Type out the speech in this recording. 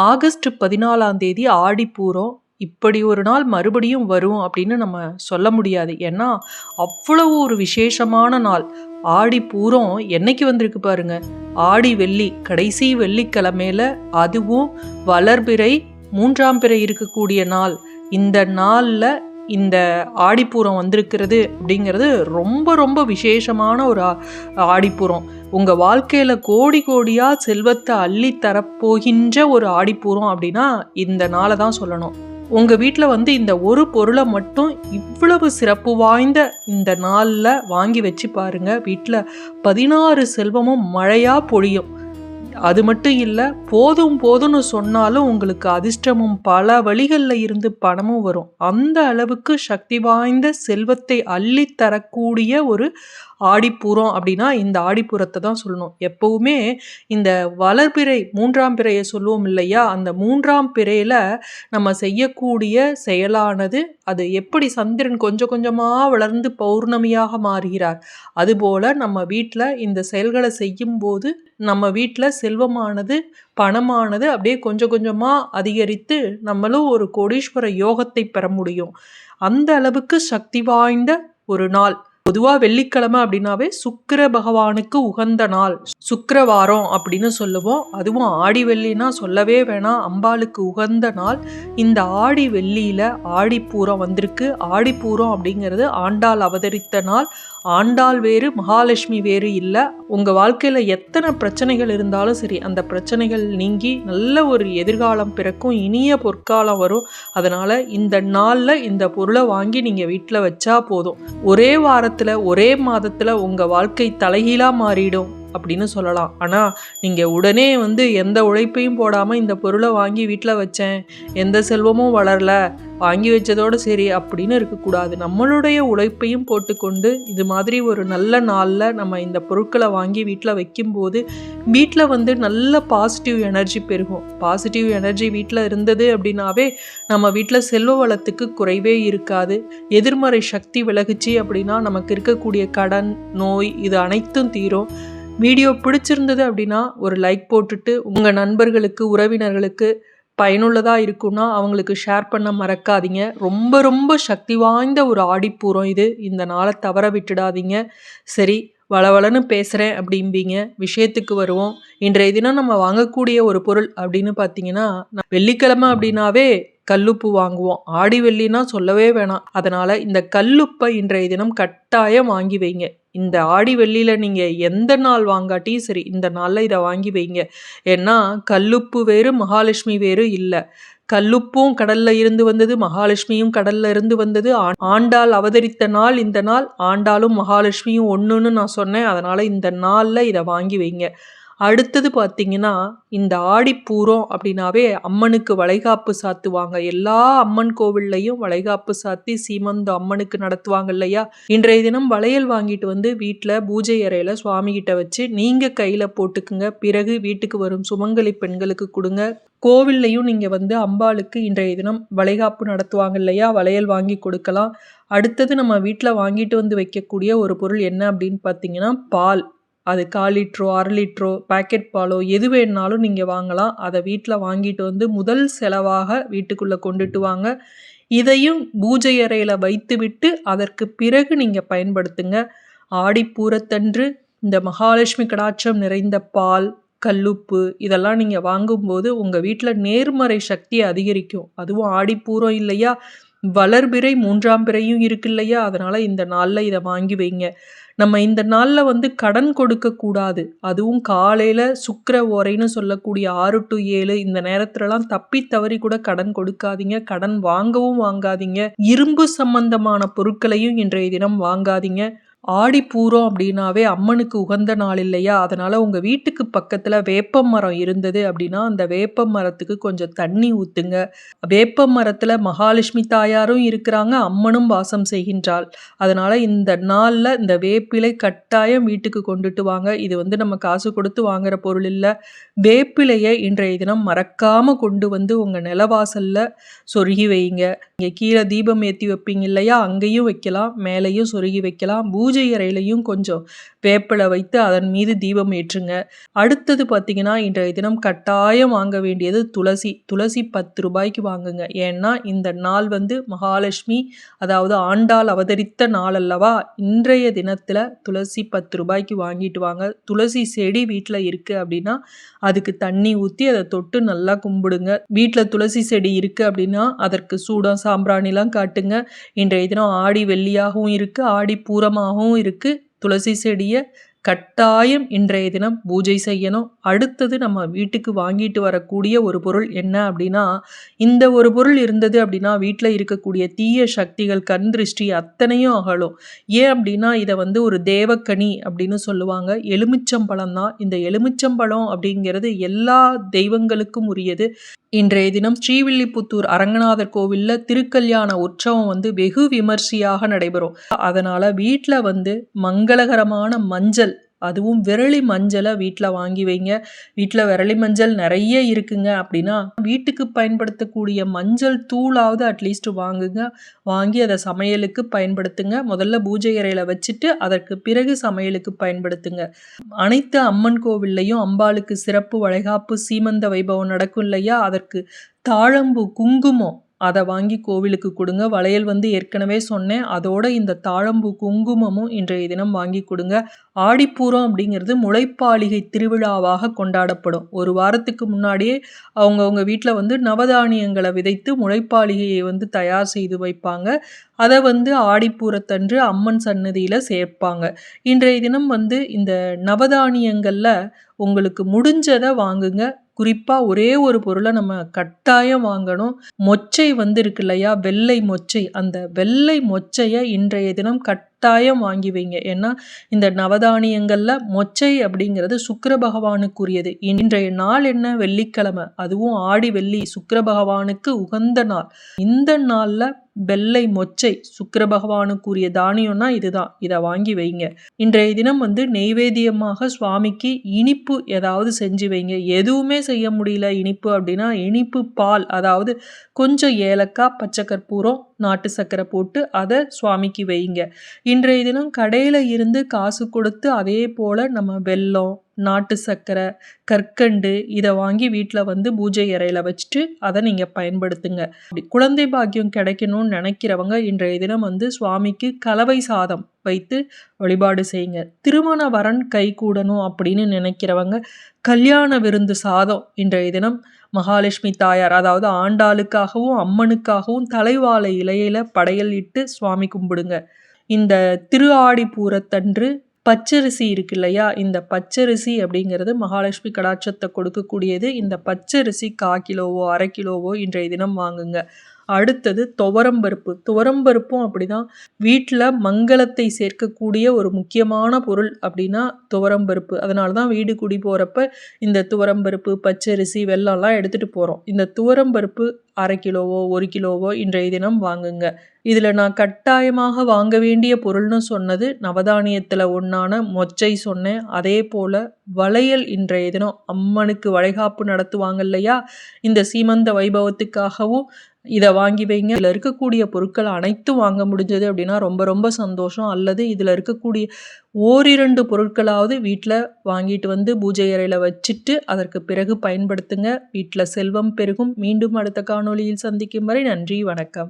August 14ஆம் தேதி ஆடிப்பூரம். இப்படி ஒரு நாள் மறுபடியும் வரும் அப்படின்னு நம்ம சொல்ல முடியாது. ஏன்னா, அவ்வளவு ஒரு விசேஷமான நாள். ஆடிப்பூரம் என்னைக்கு வந்திருக்கு பாருங்க. ஆடி வெள்ளி, கடைசி வெள்ளிக்கிழமையில, அதுவும் வளர்பிறை 3ஆம் பிறை இருக்கக்கூடிய நாள். இந்த நாள்ல இந்த ஆடிப்பூரம் வந்திருக்கிறது அப்படிங்கிறது ரொம்ப ரொம்ப விசேஷமான ஒரு ஆடிப்பூரம். உங்க வாழ்க்கையில கோடி கோடியா செல்வத்தை அள்ளி தரப்போகின்ற ஒரு ஆடிப்பூரம் அப்படின்னா இந்த நாளை தான் சொல்லணும். உங்க வீட்டுல இந்த ஒரு பொருளை மட்டும் இவ்வளவு சிறப்பு வாய்ந்த இந்த நாள்ல வாங்கி வச்சு பாருங்க. வீட்டுல 16 செல்வமும் மழையா பொழியும். அது மட்டும் இல்லை, போதும் போதும்னு சொன்னாலும் உங்களுக்கு அதிர்ஷ்டமும் பல வழிகளில் இருந்து பணமும் வரும். அந்த அளவுக்கு சக்தி வாய்ந்த செல்வத்தை அள்ளி தரக்கூடிய ஒரு ஆடிப்பூரம் அப்படின்னா இந்த ஆடிப்பூரத்தை தான் சொல்லணும். எப்பவுமே இந்த வளர்பிறை 3ஆம் பிறையை சொல்லுவோம் இல்லையா, அந்த 3ஆம் பிறையில நம்ம செய்யக்கூடிய செயலானது, அது எப்படி சந்திரன் கொஞ்சம் கொஞ்சமாக வளர்ந்து பௌர்ணமியாக மாறுகிறார், அதுபோல நம்ம வீட்டில் இந்த செயல்களை செய்யும் போது நம்ம வீட்டில் செல்வமானது, பணமானது அப்படியே கொஞ்சம் கொஞ்சமாக அதிகரித்து நம்மளும் ஒரு கோடீஸ்வர யோகத்தை பெற முடியும். அந்த அளவுக்கு சக்தி வாய்ந்த ஒரு நாள். பொதுவா வெள்ளிக்கிழமை அப்படின்னாவே சுக்கிர பகவானுக்கு உகந்த நாள், சுக்கிரவாரம் அப்படின்னு சொல்லுவோம். அதுவும் ஆடி வெள்ளினா சொல்லவே வேணாம், அம்பாளுக்கு உகந்த நாள். இந்த ஆடி வெள்ளியில ஆடிப்பூரம் வந்திருக்கு. ஆடிப்பூரம் அப்படிங்கிறது ஆண்டாள் அவதரித்த நாள். ஆண்டாள் வேறு, மகாலட்சுமி வேறு இல்லை. உங்க வாழ்க்கையில எத்தனை பிரச்சனைகள் இருந்தாலும் சரி, அந்த பிரச்சனைகள் நீங்கி நல்ல ஒரு எதிர்காலம் பிறக்கும், இனிய பொற்காலம் வரும். அதனால இந்த நாள்ல இந்த பொருளை வாங்கி நீங்க வீட்டுல வச்சா போதும். ஒரே வாரத்துல, ஒரே மாதத்துல உங்க வாழ்க்கை தலைகீழா மாறிடும் அப்படின்னு சொல்லலாம். ஆனால் நீங்கள் உடனே எந்த உழைப்பையும் போடாமல் இந்த பொருளை வாங்கி வீட்டில் வச்சேன், எந்த செல்வமும் வளரல, வாங்கி வச்சதோடு சரி அப்படின்னு இருக்கக்கூடாது. நம்மளுடைய உழைப்பையும் போட்டுக்கொண்டு இது மாதிரி ஒரு நல்ல நாளில் நம்ம இந்த பொருட்களை வாங்கி வீட்டில் வைக்கும்போது வீட்டில் நல்ல பாசிட்டிவ் எனர்ஜி பெருகும். பாசிட்டிவ் எனர்ஜி வீட்டில் இருந்தது அப்படின்னாவே நம்ம வீட்டில் செல்வ வளத்துக்கு குறைவே இருக்காது. எதிர்மறை சக்தி விலகுச்சு அப்படின்னா நமக்கு இருக்கக்கூடிய கடன், நோய் இது அனைத்தும் தீரும். வீடியோ பிடிச்சிருந்தது அப்படின்னா ஒரு லைக் போட்டுட்டு உங்கள் நண்பர்களுக்கு, உறவினர்களுக்கு பயனுள்ளதாக இருக்குன்னா அவங்களுக்கு ஷேர் பண்ண மறக்காதீங்க. ரொம்ப ரொம்ப சக்தி வாய்ந்த ஒரு ஆடிப்பூரம் இது. இந்த நாளை தவற விட்டுடாதீங்க. சரி, வளவளன்னு பேசுகிறேன் அப்படிம்பீங்க, விஷயத்துக்கு வருவோம். இன்றைய தினம் நம்ம வாங்கக்கூடிய ஒரு பொருள் அப்படின்னு பார்த்தீங்கன்னா, வெள்ளிக்கிழமை அப்படின்னாவே கல்லுப்பு வாங்குவோம். ஆடி வெள்ளினா சொல்லவே வேணாம். அதனால இந்த கல்லுப்பை இன்றைய தினம் கட்டாயம் வாங்கி வைங்க. இந்த ஆடி வெள்ளியில நீங்க எந்த நாள் வாங்காட்டியும் சரி, இந்த நாள்ல இதை வாங்கி வைங்க. ஏன்னா கல்லுப்பு வேறு, மகாலட்சுமி வேறு இல்லை. கல்லுப்பும் கடல்ல இருந்து வந்தது, மகாலட்சுமியும் கடல்ல இருந்து வந்தது. ஆண்டாள் அவதரித்த நாள் இந்த நாள். ஆண்டாளும் மகாலட்சுமியும் ஒன்றுன்னு நான் சொன்னேன். அதனால இந்த நாள்ல இதை வாங்கி வைங்க. அடுத்தது பார்த்தீங்கன்னா, இந்த ஆடிப்பூரம் அப்படின்னாவே அம்மனுக்கு வளைகாப்பு சாத்துவாங்க. எல்லா அம்மன் கோவில்லையும் வளைகாப்பு சாத்தி சீமந்தம் அம்மனுக்கு நடத்துவாங்க இல்லையா. இன்றைய தினம் வளையல் வாங்கிட்டு வீட்டில் பூஜை அறையில் சுவாமி கிட்ட வச்சு நீங்கள் கையில் போட்டுக்குங்க. பிறகு வீட்டுக்கு வரும் சுமங்கலி பெண்களுக்கு கொடுங்க. கோவில்லையும் நீங்கள் அம்பாளுக்கு இன்றைய தினம் வளைகாப்பு நடத்துவாங்க இல்லையா, வளையல் வாங்கி கொடுக்கலாம். அடுத்தது நம்ம வீட்டில் வாங்கிட்டு வைக்கக்கூடிய ஒரு பொருள் என்ன அப்படின்னு பார்த்தீங்கன்னா, பால். அது 1/4 லிட்டரோ 1/2 லிட்டரோ பேக்கெட் பாலோ எது வேணுனாலும் நீங்கள் வாங்கலாம். அதை வீட்டில் வாங்கிட்டு முதல் செலவாக வீட்டுக்குள்ளே கொண்டுட்டு வாங்க. இதையும் பூஜை அறையில் வைத்து விட்டு அதற்கு பிறகு நீங்கள் பயன்படுத்துங்க. ஆடிப்பூரத்தன்று இந்த மகாலட்சுமி கடாட்சம் நிறைந்த பால், கல்லுப்பு இதெல்லாம் நீங்கள் வாங்கும்போது உங்கள் வீட்டில் நேர்மறை சக்தி அதிகரிக்கும். அதுவும் ஆடிப்பூரம் இல்லையா, வளர்பிறை 3ஆம் பிறையும் இருக்கு இல்லையா. அதனால இந்த நாளில் இதை வாங்கி வைங்க. நம்ம இந்த நாளில் கடன் கொடுக்கக்கூடாது. அதுவும் காலையில் சுக்கிர ஓரைன்னு சொல்லக்கூடிய 6 to 7 இந்த நேரத்துலலாம் தப்பி தவறி கூட கடன் கொடுக்காதீங்க. கடன் வாங்கவும் வாங்காதீங்க. இரும்பு சம்பந்தமான பொருட்களையும் இன்றைய தினம் வாங்காதீங்க. ஆடிப்பூரம் அப்படின்னாவே அம்மனுக்கு உகந்த நாள் இல்லையா. அதனால உங்க வீட்டுக்கு பக்கத்துல வேப்ப மரம் இருந்தது அப்படின்னா அந்த வேப்ப மரத்துக்கு கொஞ்சம் தண்ணி ஊத்துங்க. வேப்ப மரத்துல மகாலட்சுமி தாயாரும் இருக்கிறாங்க, அம்மனும் வாசம் செய்கின்றாள். அதனால இந்த நாள்ல இந்த வேப்பிலை கட்டாயம் வீட்டுக்கு கொண்டுட்டு வாங்க. இது நம்ம காசு கொடுத்து வாங்குற பொருள் இல்லை. வேப்பிலையை இன்றைய தினம் மறக்காம கொண்டு உங்க நிலவாசல்ல சொருகி வைங்க. இங்க கீழே தீபம் ஏற்றி வைப்பீங்க இல்லையா, அங்கேயும் வைக்கலாம், மேலேயும் சொருகி வைக்கலாம். பூஜை அறையிலையும் கொஞ்சம் வேப்பிலை வைத்து அதன் மீது தீபம் ஏற்றுங்க. அடுத்தது பார்த்தீங்கன்னா, இன்றைய தினம் கட்டாயம் வாங்க வேண்டியது துளசி. துளசி 10 ரூபாய்க்கு வாங்குங்க. ஏன்னா இந்த நாள் வந்து மகாலட்சுமி அதாவது ஆண்டாள் அவதரித்த நாள் அல்லவா? இன்றைய தினத்துல துளசி 10 ரூபாய்க்கு வாங்கிட்டு வாங்க. துளசி செடி வீட்ல இருக்கு அப்படின்னா அதுக்கு தண்ணி ஊற்றி அதை தொட்டு நல்லா கும்பிடுங்க. வீட்டில் துளசி செடி இருக்கு அப்படின்னா அதற்கு சூடம் சாம்பிராணிலாம் காட்டுங்க. இன்றைய தினம் ஆடி வெள்ளியாகவும் இருக்கு, ஆடி பூரமாகவும் இருக்கு. துளசி செடியை கட்டாயம் இன்றைய தினம் பூஜை செய்யணும். அடுத்தது நம்ம வீட்டுக்கு வாங்கிட்டு வரக்கூடிய ஒரு பொருள் என்ன அப்படின்னா, இந்த ஒரு பொருள் இருந்தது அப்படின்னா வீட்டில் இருக்கக்கூடிய தீய சக்திகள், கண் திருஷ்டி அத்தனையும் அகலும். ஏன் அப்படின்னா இதை வந்து ஒரு தேவக்கனி அப்படின்னு சொல்லுவாங்க. எலுமிச்சம்பழம் தான். இந்த எலுமிச்சம்பழம் அப்படிங்கிறது எல்லா தெய்வங்களுக்கும் உரியது. இன்றைய தினம் ஸ்ரீவில்லிபுத்தூர் அரங்கநாதர் கோவில்ல திருக்கல்யாண உற்சவம் வந்து வெகு விமர்சையாக நடைபெறும். அதனால வீட்டில் வந்து மங்களகரமான மஞ்சள், அதுவும் விரலி மஞ்சளை வீட்டில் வாங்கி வைங்க. வீட்டில் விரலி மஞ்சள் நிறைய இருக்குங்க அப்படின்னா வீட்டுக்கு பயன்படுத்தக்கூடிய மஞ்சள் தூளாவது அட்லீஸ்ட் வாங்குங்க. வாங்கி அதை சமையலுக்கு பயன்படுத்துங்க. முதல்ல பூஜை அறையில் வச்சுட்டு அதற்கு பிறகு சமையலுக்கு பயன்படுத்துங்க. அனைத்து அம்மன் கோவில்லையும் அம்பாளுக்கு சிறப்பு வளைகாப்பு சீமந்த வைபவம் நடக்கும் இல்லையா? அதற்கு தாழம்பூ குங்குமம் அதை வாங்கி கோவிலுக்கு கொடுங்க. வளையல் வந்து ஏற்கனவே சொன்னேன். அதோட இந்த தாழம்பூ குங்குமமும் இன்றைய தினம் வாங்கி கொடுங்க. ஆடிப்பூரம் அப்படிங்கிறது முளைப்பாலிகை திருவிழாவாக கொண்டாடப்படும். ஒரு வாரத்துக்கு முன்னாடியே அவங்கவுங்க வீட்டில் வந்து நவதானியங்களை விதைத்து முளைப்பாலிகையை வந்து தயார் செய்து வைப்பாங்க. அதை வந்து ஆடிப்பூரத்தன்று அம்மன் சன்னதியில் சேர்ப்பாங்க. இன்றைய தினம் வந்து இந்த நவதானியங்களில் உங்களுக்கு முடிஞ்சதை வாங்குங்க. குறிப்பாக ஒரே ஒரு பொருளை நம்ம கட்டாயம் வாங்கணும். மொச்சை வந்து இருக்கு இல்லையா, வெள்ளை மொச்சை. அந்த வெள்ளை மொச்சையை இன்றைய தினம் கட்டாயம் வாங்கி வைங்க. ஏன்னா இந்த நவதானியங்களில் மொச்சை அப்படிங்கிறது சுக்கிர பகவானுக்குரியது. இன்றைய நாள் என்ன? வெள்ளிக்கிழமை. அதுவும் ஆடி வெள்ளி, சுக்கிர பகவானுக்கு உகந்த நாள். இந்த நாளில் வெள்ளை மொச்சை சுக்கிர பகவானுக்குரிய தானியம்னா இதுதான். இதை வாங்கி வைங்க. இன்றைய தினம் வந்து நெய்வேத்தியமாக சுவாமிக்கு இனிப்பு ஏதாவது செஞ்சு வைங்க. எதுவுமே செய்ய முடியல இனிப்பு அப்படின்னா இனிப்பு பால், அதாவது கொஞ்சம் ஏலக்காய், பச்சை கற்பூரம், நாட்டு சர்க்கரை போட்டு அதை சுவாமிக்கு வைங்க. இன்றைய தினம் கடையில் இருந்து காசு கொடுத்து அதே போல் நம்ம வெல்லம், நாட்டு சர்க்கரை, கற்கண்டு இதை வாங்கி வீட்டில் வந்து பூஜை அறையில் வச்சுட்டு அதை நீங்கள் பயன்படுத்துங்க. குழந்தை பாக்கியம் கிடைக்கணும்னு நினைக்கிறவங்க இன்றைய தினம் வந்து சுவாமிக்கு கலவை சாதம் வைத்து வழிபாடு செய்யுங்க. திருமண வரன் கை கூடணும் அப்படின்னு நினைக்கிறவங்க கல்யாண விருந்து சாதம் இன்றைய தினம் மகாலட்சுமி தாயார் அதாவது ஆண்டாளுக்காகவும் அம்மனுக்காகவும் தலைவாழை இலையில படையல் இட்டு சுவாமி கும்பிடுங்க. இந்த திரு ஆடிப்பூரத்தன்று பச்சரிசி இருக்கு இல்லையா, இந்த பச்சரிசி அப்படிங்கிறது மகாலட்சுமி கடாட்சத்தை கொடுக்கக்கூடியது. இந்த பச்சரிசி 1/4 கிலோவோ 1/2 கிலோவோ இன்றைய தினம் வாங்குங்க. அடுத்தது துவரம்பருப்பு. துவரம்பருப்பும் அப்படிதான். வீட்டில் மங்களத்தை சேர்க்கக்கூடிய ஒரு முக்கியமான பொருள் அப்படின்னா துவரம்பருப்பு. அதனால தான் வீடு குடி போகிறப்ப இந்த துவரம்பருப்பு, பச்சரிசி, வெல்லம்லாம் எடுத்துகிட்டு போகிறோம். இந்த துவரம்பருப்பு 1/2 கிலோவோ 1 கிலோவோ இன்றைய தினம் வாங்குங்க. இதில் நான் கட்டாயமாக வாங்க வேண்டிய பொருள்னு சொன்னது நவதானியத்தில் ஒன்றான மொச்சை சொன்னேன். அதே போல் வளையல் இன்றைய தினம் அம்மனுக்கு வளைகாப்பு நடத்துவாங்க இல்லையா, இந்த சீமந்த வைபவத்துக்காகவும் இதை வாங்கி வைங்க. இதில் இருக்கக்கூடிய பொருட்கள் அனைத்தும் வாங்க முடிஞ்சது அப்படின்னா ரொம்ப ரொம்ப சந்தோஷம். அல்லது இதில் இருக்கக்கூடிய 1-2 பொருட்களாவது வீட்டில் வாங்கிட்டு வந்து பூஜை அறையில் வச்சுட்டு அதற்கு பிறகு பயன்படுத்துங்க. வீட்டில் செல்வம் பெருகும். மீண்டும் அடுத்த காணொளியில் சந்திக்கும் வரை நன்றி, வணக்கம்.